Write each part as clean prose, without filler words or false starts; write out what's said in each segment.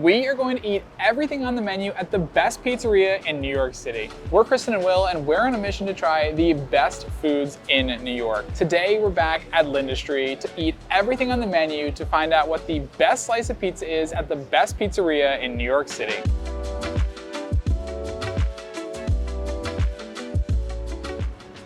we are going to eat everything on the menu at the best pizzeria in New York City. We're Kristin and Will, and we're on a mission to try the best foods in New York. Today, we're back at LIndustrie to eat everything on the menu to find out what the best slice of pizza is at the best pizzeria in New York City.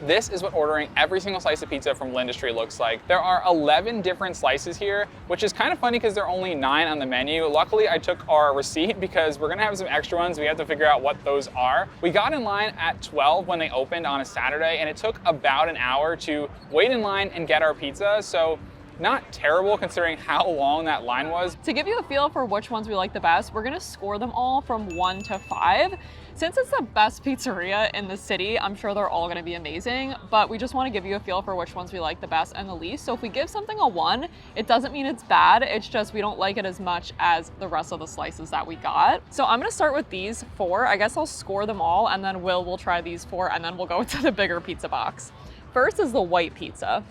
This is what ordering every single slice of pizza from LIndustrie looks like. There are 11 different slices here, which is kind of funny because there are only 9 on the menu. Luckily, I took our receipt because we're gonna have some extra ones. We have to figure out what those are. We got in line at 12 when they opened on a Saturday, and it took about an hour to wait in line and get our pizza. So not terrible considering how long that line was. To give you a feel for which ones we like the best, we're gonna score them all from 1 to 5. Since it's the best pizzeria in the city, I'm sure they're all gonna be amazing, but we just wanna give you a feel for which ones we like the best and the least. So if we give something a 1, it doesn't mean it's bad, it's just we don't like it as much as the rest of the slices that we got. So I'm gonna start with these 4. I guess I'll score them all, and then we'll try these 4, and then we'll go into the bigger pizza box. First is the white pizza.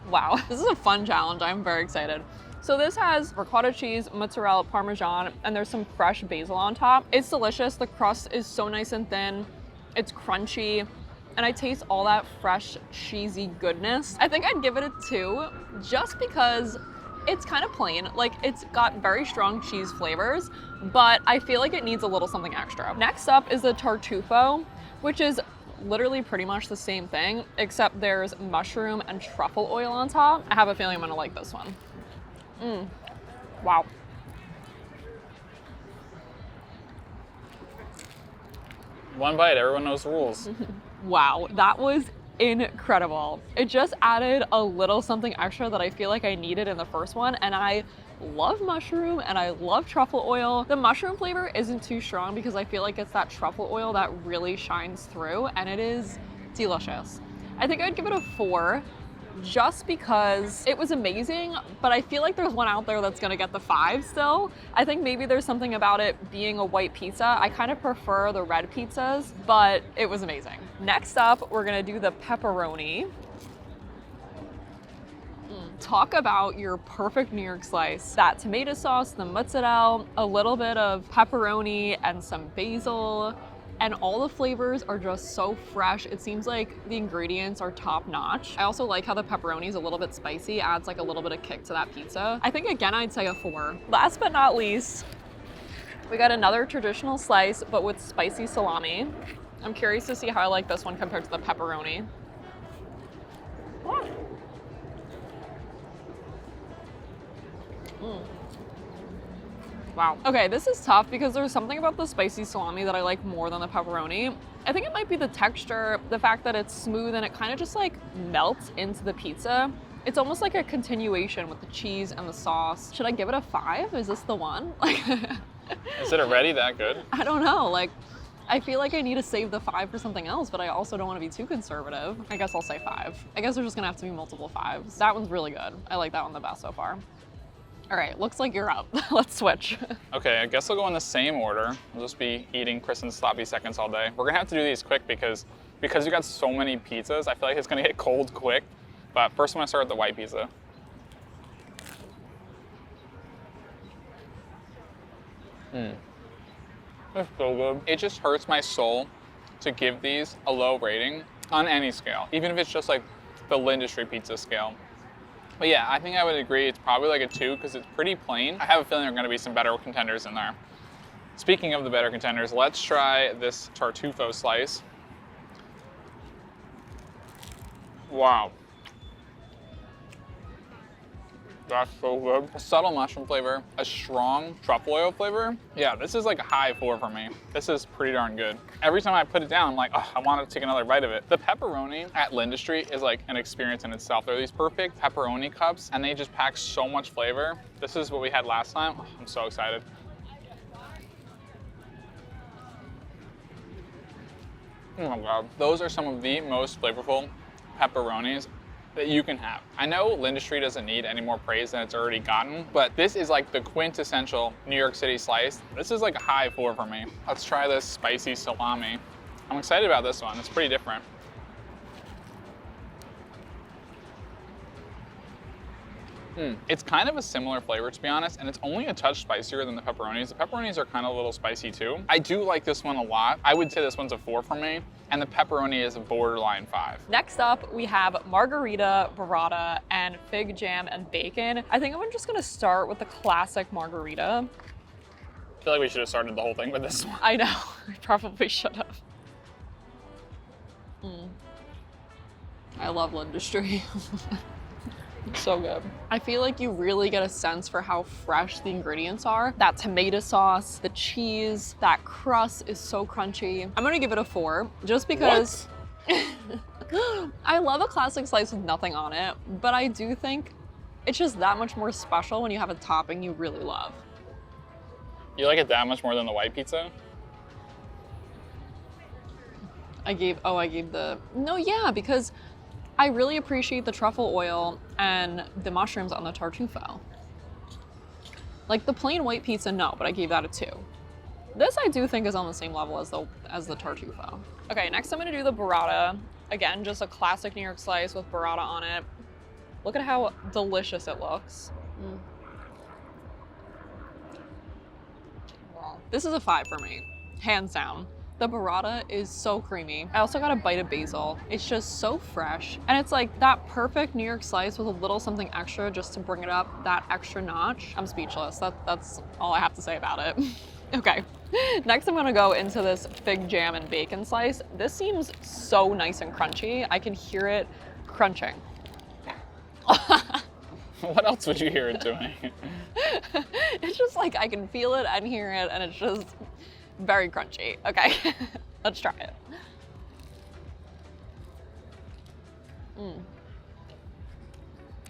Wow, this is a fun challenge. I'm very excited. So this has ricotta cheese, mozzarella, parmesan, and there's some fresh basil on top. It's delicious. The crust is so nice and thin. It's crunchy, and I taste all that fresh, cheesy goodness. I think I'd give it a 2 just because it's kind of plain. Like, it's got very strong cheese flavors, but I feel like it needs a little something extra. Next up is the Tartufo, which is literally pretty much the same thing, except there's mushroom and truffle oil on top. I have a feeling I'm gonna like this one. Wow. One bite, everyone knows the rules. Wow, that was incredible. It just added a little something extra that I feel like I needed in the first one, and I love mushroom and I love truffle oil. The mushroom flavor isn't too strong because I feel like it's that truffle oil that really shines through, and it is delicious. I think I'd give it a 4 just because it was amazing, but I feel like there's one out there that's gonna get the 5 still. I think maybe there's something about it being a white pizza. I kind of prefer the red pizzas, but it was amazing. Next up, we're gonna do the pepperoni. Talk about your perfect New York slice. That tomato sauce, the mozzarella, a little bit of pepperoni and some basil, and all the flavors are just so fresh. It seems like the ingredients are top notch. I also like how the pepperoni is a little bit spicy, adds like a little bit of kick to that pizza. I think again, I'd say a 4. Last but not least, we got another traditional slice, but with spicy salami. I'm curious to see how I like this one compared to the pepperoni. Wow. Okay, this is tough because there's something about the spicy salami that I like more than the pepperoni. I think it might be the texture, the fact that it's smooth and it kind of just like melts into the pizza. It's almost like a continuation with the cheese and the sauce. Should I give it a 5? Is this the one? Is it already that good? I don't know. Like, I feel like I need to save the 5 for something else, but I also don't want to be too conservative. I guess I'll say 5. I guess there's just gonna have to be multiple 5s. That one's really good. I like that one the best so far. All right, looks like you're up. Let's switch. Okay, I guess I'll go in the same order. We'll just be eating Kristin's sloppy seconds all day. We're gonna have to do these quick because we got so many pizzas, I feel like it's gonna get cold quick. But first I'm gonna start with the white pizza. It's so good. It just hurts my soul to give these a low rating on any scale, even if it's just like the LIndustrie pizza scale. But yeah, I think I would agree it's probably like a 2 because it's pretty plain. I have a feeling there are gonna be some better contenders in there. Speaking of the better contenders, let's try this Tartufo slice. Wow. That's so good. A subtle mushroom flavor, a strong truffle oil flavor. Yeah, this is like a high 4 for me. This is pretty darn good. Every time I put it down, I'm like, oh, I want to take another bite of it. The pepperoni at LIndustrie is like an experience in itself. They're these perfect pepperoni cups and they just pack so much flavor. This is what we had last time. Oh, I'm so excited. Oh my God. Those are some of the most flavorful pepperonis that you can have. I know LIndustrie doesn't need any more praise than it's already gotten, but this is like the quintessential New York City slice. This is like a high 4 for me. Let's try this spicy salami. I'm excited about this one. It's pretty different. It's kind of a similar flavor, to be honest, and it's only a touch spicier than the pepperonis. The pepperonis are kind of a little spicy too. I do like this one a lot. I would say this one's a 4 for me, and the pepperoni is a borderline 5. Next up, we have Margherita, Burrata, and fig jam and bacon. I think I'm just gonna start with the classic Margherita. I feel like we should have started the whole thing with this one. I know, we probably should have. I love LIndustrie. So good. I feel like you really get a sense for how fresh the ingredients are. That tomato sauce, the cheese, that crust is so crunchy. I'm gonna give it a 4, just because I love a classic slice with nothing on it, but I do think it's just that much more special when you have a topping you really love. You like it that much more than the white pizza? Because I really appreciate the truffle oil and the mushrooms on the Tartufo. Like the plain white pizza, no, but I gave that a 2. This I do think is on the same level as the Tartufo. Okay, next I'm gonna do the Burrata. Again, just a classic New York slice with Burrata on it. Look at how delicious it looks. Wow. This is a 5 for me, hands down. The burrata is so creamy. I also got a bite of basil. It's just so fresh. And it's like that perfect New York slice with a little something extra just to bring it up that extra notch. I'm speechless. That's all I have to say about it. Okay, next I'm gonna go into this fig jam and bacon slice. This seems so nice and crunchy. I can hear it crunching. What else would you hear it doing? It's just like I can feel it and hear it, and it's just very crunchy. Okay, let's try it.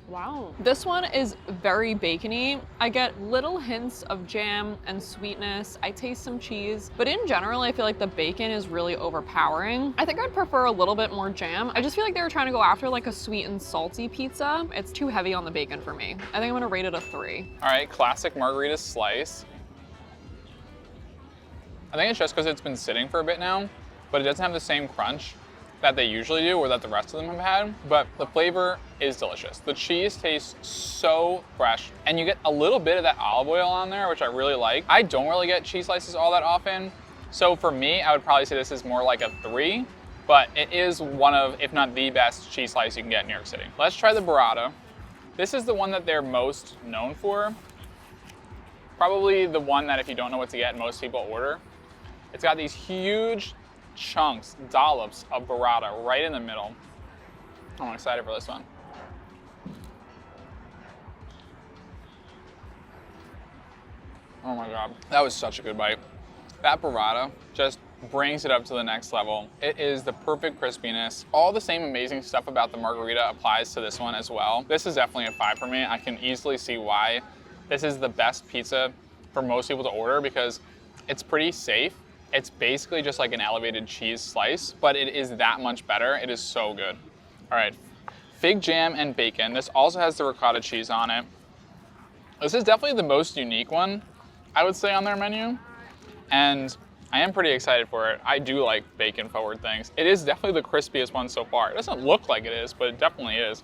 Wow. This one is very bacony. I get little hints of jam and sweetness. I taste some cheese, but in general, I feel like the bacon is really overpowering. I think I'd prefer a little bit more jam. I just feel like they were trying to go after like a sweet and salty pizza. It's too heavy on the bacon for me. I think I'm gonna rate it a 3. All right, classic margarita slice. I think it's just because it's been sitting for a bit now, but it doesn't have the same crunch that they usually do or that the rest of them have had, but the flavor is delicious. The cheese tastes so fresh, and you get a little bit of that olive oil on there, which I really like. I don't really get cheese slices all that often, so for me, I would probably say this is more like a 3, but it is one of, if not the best cheese slice you can get in New York City. Let's try the burrata. This is the one that they're most known for. Probably the one that if you don't know what to get, most people order. It's got these huge chunks, dollops of burrata right in the middle. I'm excited for this one. Oh my God, that was such a good bite. That burrata just brings it up to the next level. It is the perfect crispiness. All the same amazing stuff about the margarita applies to this one as well. This is definitely a 5 for me. I can easily see why this is the best pizza for most people to order because it's pretty safe. It's basically just like an elevated cheese slice, but it is that much better. It is so good. All right, fig jam and bacon. This also has the ricotta cheese on it. This is definitely the most unique one, I would say, on their menu. And I am pretty excited for it. I do like bacon forward things. It is definitely the crispiest one so far. It doesn't look like it is, but it definitely is.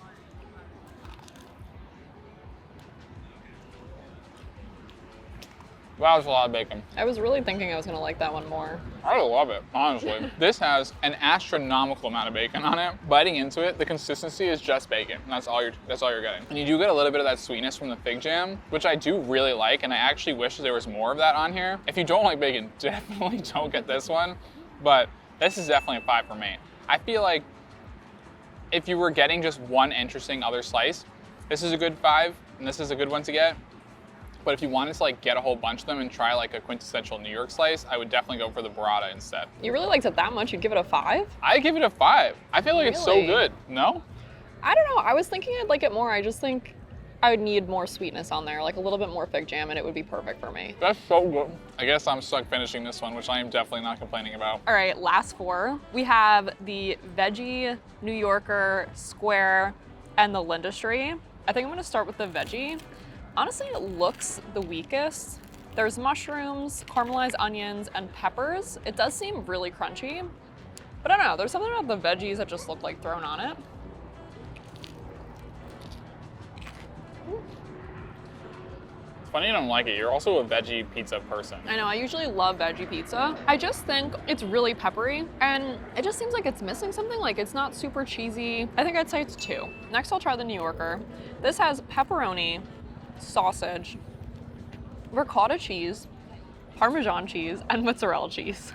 Wow, that's a lot of bacon. I was really thinking I was gonna like that one more. I love it, honestly. This has an astronomical amount of bacon on it. Biting into it, the consistency is just bacon. That's all you're getting. And you do get a little bit of that sweetness from the fig jam, which I do really like, and I actually wish there was more of that on here. If you don't like bacon, definitely don't get this one, but this is definitely a 5 for me. I feel like if you were getting just one interesting other slice, this is a good 5, and this is a good one to get. But if you wanted to like get a whole bunch of them and try like a quintessential New York slice, I would definitely go for the burrata instead. You really liked it that much? You'd give it a 5? I give it a 5. I feel like it's so good. No? I don't know. I was thinking I'd like it more. I just think I would need more sweetness on there, like a little bit more fig jam, and it would be perfect for me. That's so good. I guess I'm stuck finishing this one, which I am definitely not complaining about. All right, last 4. We have the veggie, New Yorker, square, and the LIndustrie. I think I'm gonna start with the veggie. Honestly, it looks the weakest. There's mushrooms, caramelized onions, and peppers. It does seem really crunchy, but I don't know, there's something about the veggies that just look like thrown on it. Funny you don't like it. You're also a veggie pizza person. I know, I usually love veggie pizza. I just think it's really peppery and it just seems like it's missing something. Like it's not super cheesy. I think I'd say it's 2. Next, I'll try the New Yorker. This has pepperoni, sausage, ricotta cheese, Parmesan cheese, and mozzarella cheese.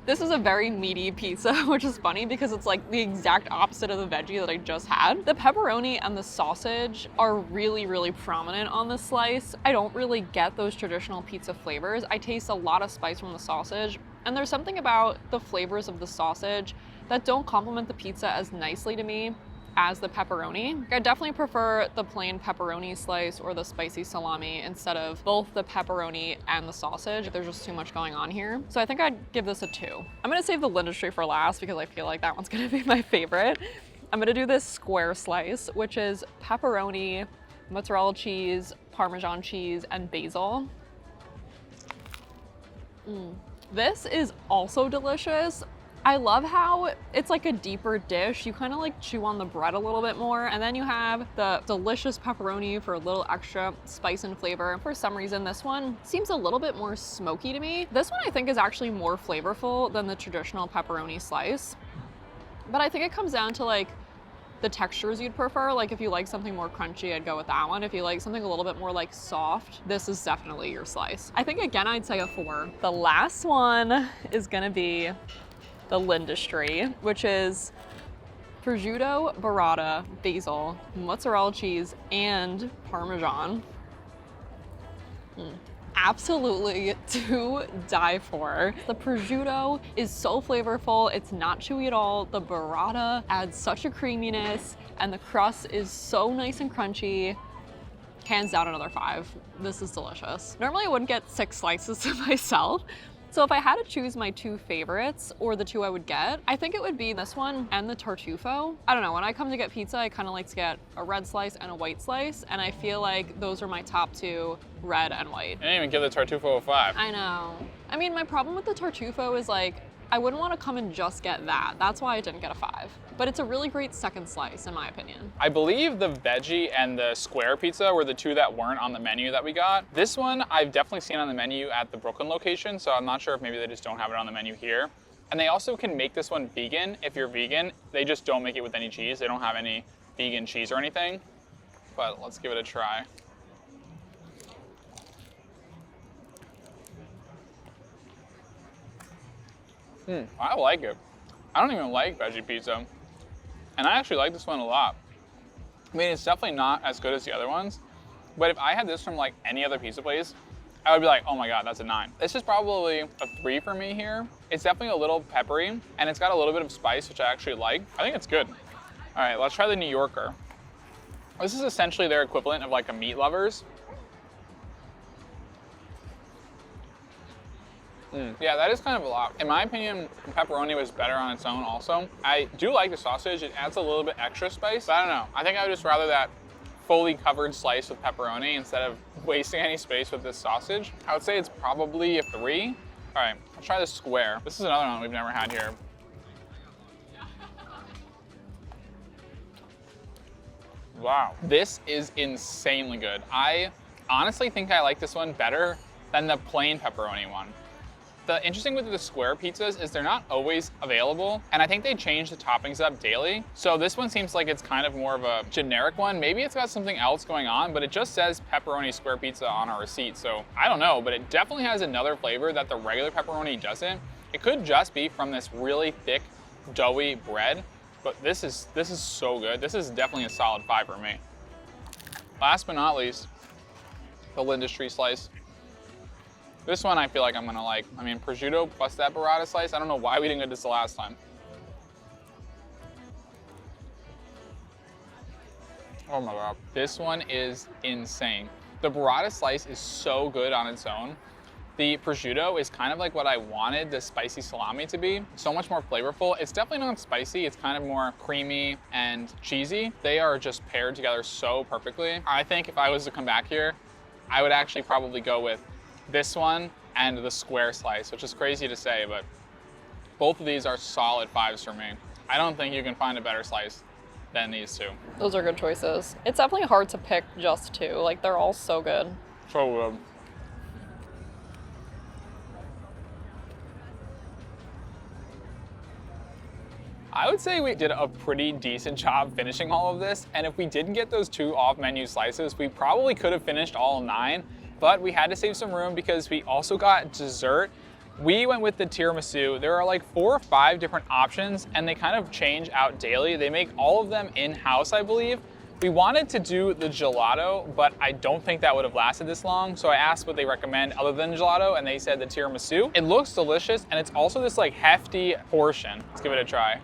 This is a very meaty pizza, which is funny because it's like the exact opposite of the veggie that I just had. The pepperoni and the sausage are really, really prominent on this slice. I don't really get those traditional pizza flavors. I taste a lot of spice from the sausage, and there's something about the flavors of the sausage that don't complement the pizza as nicely to me as the pepperoni. I definitely prefer the plain pepperoni slice or the spicy salami instead of both the pepperoni and the sausage. There's just too much going on here. So I think I'd give this a 2. I'm gonna save the LIndustrie for last because I feel like that one's gonna be my favorite. I'm gonna do this square slice, which is pepperoni, mozzarella cheese, Parmesan cheese, and basil. This is also delicious. I love how it's like a deeper dish. You kind of like chew on the bread a little bit more, and then you have the delicious pepperoni for a little extra spice and flavor. For some reason, this one seems a little bit more smoky to me. This one I think is actually more flavorful than the traditional pepperoni slice. But I think it comes down to like the textures you'd prefer. Like if you like something more crunchy, I'd go with that one. If you like something a little bit more like soft, this is definitely your slice. I think again, I'd say a 4. The last one is gonna be the LIndustrie, which is prosciutto, burrata, basil, mozzarella cheese, and Parmesan. Absolutely to die for. The prosciutto is so flavorful. It's not chewy at all. The burrata adds such a creaminess, and the crust is so nice and crunchy. Hands down, another 5. This is delicious. Normally I wouldn't get 6 slices to myself. So if I had to choose my 2 favorites, or the 2 I would get, I think it would be this one and the Tartufo. I don't know, when I come to get pizza, I kind of like to get a red slice and a white slice, and I feel like those are my top 2, red and white. I didn't even give the Tartufo a 5. I know. I mean, my problem with the Tartufo is like, I wouldn't want to come and just get that. That's why I didn't get a 5. But it's a really great second slice, in my opinion. I believe the veggie and the square pizza were the 2 that weren't on the menu that we got. This one I've definitely seen on the menu at the Brooklyn location, so I'm not sure if maybe they just don't have it on the menu here. And they also can make this one vegan if you're vegan. They just don't make it with any cheese. They don't have any vegan cheese or anything. But let's give it a try. I like it. I don't even like veggie pizza. And I actually like this one a lot. I mean, it's definitely not as good as the other ones, but if I had this from like any other pizza place, I would be like, oh my God, that's a 9. This is probably a 3 for me here. It's definitely a little peppery, and it's got a little bit of spice, which I actually like. I think it's good. All right, let's try the New Yorker. This is essentially their equivalent of like a Meat Lovers. Yeah, that is kind of a lot. In my opinion, pepperoni was better on its own also. I do like the sausage. It adds a little bit extra spice, but I don't know. I think I would just rather that fully covered slice with pepperoni instead of wasting any space with this sausage. I would say it's probably a 3. All right, let's try the square. This is another one we've never had here. Wow, this is insanely good. I honestly think I like this one better than the plain pepperoni one. The interesting with the square pizzas is they're not always available, and I think they change the toppings up daily. So this one seems like it's kind of more of a generic one. Maybe it's got something else going on, but it just says pepperoni square pizza on our receipt. So I don't know, but it definitely has another flavor that the regular pepperoni doesn't. It could just be from this really thick, doughy bread, but this is so good. This is definitely a solid 5 for me. Last but not least, the LIndustrie slice. This one I feel like I'm gonna like. I mean, prosciutto plus that burrata slice. I don't know why we didn't get this the last time. Oh my God. This one is insane. The burrata slice is so good on its own. The prosciutto is kind of like what I wanted the spicy salami to be. So much more flavorful. It's definitely not spicy. It's kind of more creamy and cheesy. They are just paired together so perfectly. I think if I was to come back here, I would actually probably go with this one and the square slice, which is crazy to say, but both of these are solid 5s for me. I don't think you can find a better slice than these two. Those are good choices. It's definitely hard to pick just two. Like, they're all so good. So good. I would say we did a pretty decent job finishing all of this, and if we didn't get those 2 off-menu slices, we probably could have finished all 9, but we had to save some room because we also got dessert. We went with the tiramisu. There are like 4 or 5 different options, and they kind of change out daily. They make all of them in-house, I believe. We wanted to do the gelato, but I don't think that would have lasted this long, so I asked what they recommend other than gelato, and they said the tiramisu. It looks delicious, and it's also this like hefty portion. Let's give it a try.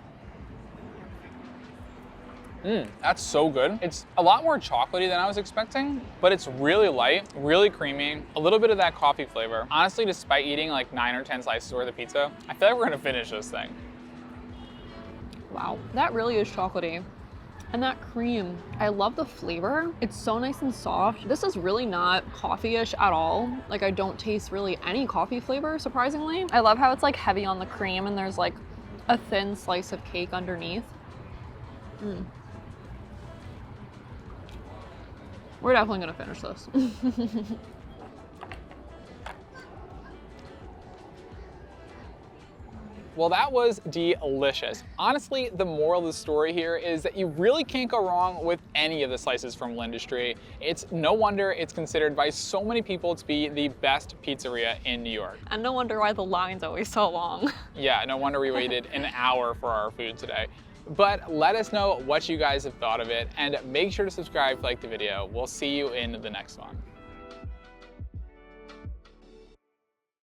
That's so good. It's a lot more chocolatey than I was expecting, but it's really light, really creamy, a little bit of that coffee flavor. Honestly, despite eating like 9 or 10 slices worth of pizza, I feel like we're gonna finish this thing. Wow, that really is chocolatey. And that cream, I love the flavor. It's so nice and soft. This is really not coffee-ish at all. Like, I don't taste really any coffee flavor, surprisingly. I love how it's like heavy on the cream and there's like a thin slice of cake underneath. We're definitely gonna finish this. Well, that was delicious. Honestly, the moral of the story here is that you really can't go wrong with any of the slices from LIndustrie. It's no wonder it's considered by so many people to be the best pizzeria in New York. And no wonder why the line's always so long. Yeah, no wonder we waited an hour for our food today. But let us know what you guys have thought of it, and make sure to subscribe if you liked the video. We'll see you in the next one.